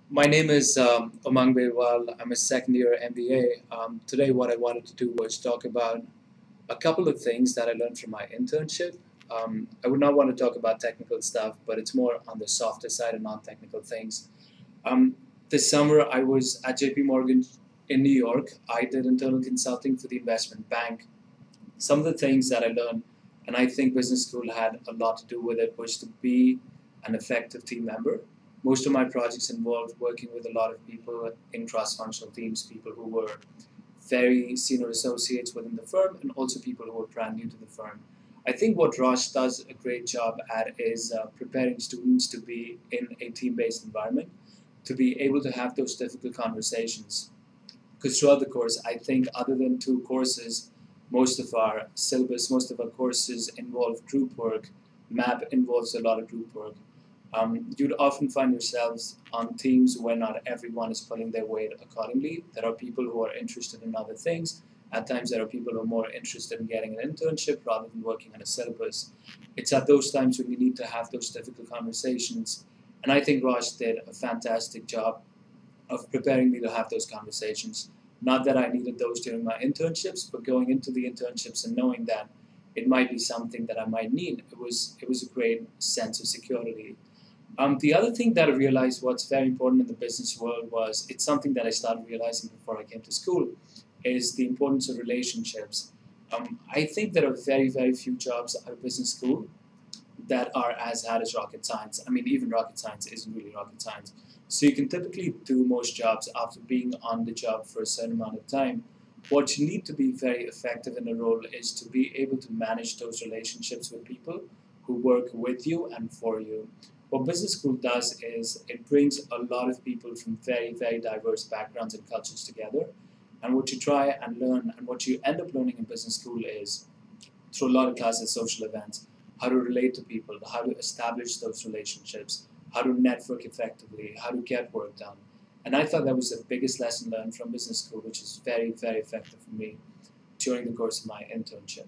My name is Umang Bewal. I'm a second year MBA. Today, what I wanted to do was talk about a couple of things that I learned from my internship. I would not want to talk about technical stuff, but it's more on the softer side and non technical things. Um, this summer, I was at JP Morgan in New York. I did internal consulting for the investment bank. Some of the things that I learned, and I think business school had a lot to do with it, was to be an effective team member. Most of my projects involved working with a lot of people in cross-functional teams, people who were very senior associates within the firm, and also people who were brand new to the firm. I think what Roche does a great job at is preparing students to be in a team-based environment, to be able to have those difficult conversations, because throughout the course, I think other than two courses, most of our syllabus, most of our courses involve group work. MAP involves a lot of group work. You'd often find yourselves on teams where not everyone is pulling their weight accordingly. There are people who are interested in other things. At times, there are people who are more interested in getting an internship rather than working on a syllabus. It's at those times when you need to have those difficult conversations. And I think Raj did a fantastic job of preparing me to have those conversations. Not that I needed those during my internships, but going into the internships and knowing that it might be something that I might need. It was a great sense of security. The other thing that I realized what's very important in the business world was it's something that I started realizing before I came to school is the importance of relationships. I think there are very few jobs out of business school that are as hard as rocket science. I mean, even rocket science isn't really rocket science. So you can typically do most jobs after being on the job for a certain amount of time. What you need to be very effective in a role is to be able to manage those relationships with people who work with you and for you. What business school does is it brings a lot of people from very diverse backgrounds and cultures together. And what you try and learn and what you end up learning in business school is through a lot of classes, social events, how to relate to people, how to establish those relationships, how to network effectively, how to get work done. And I thought that was the biggest lesson learned from business school, which is very effective for me during the course of my internship.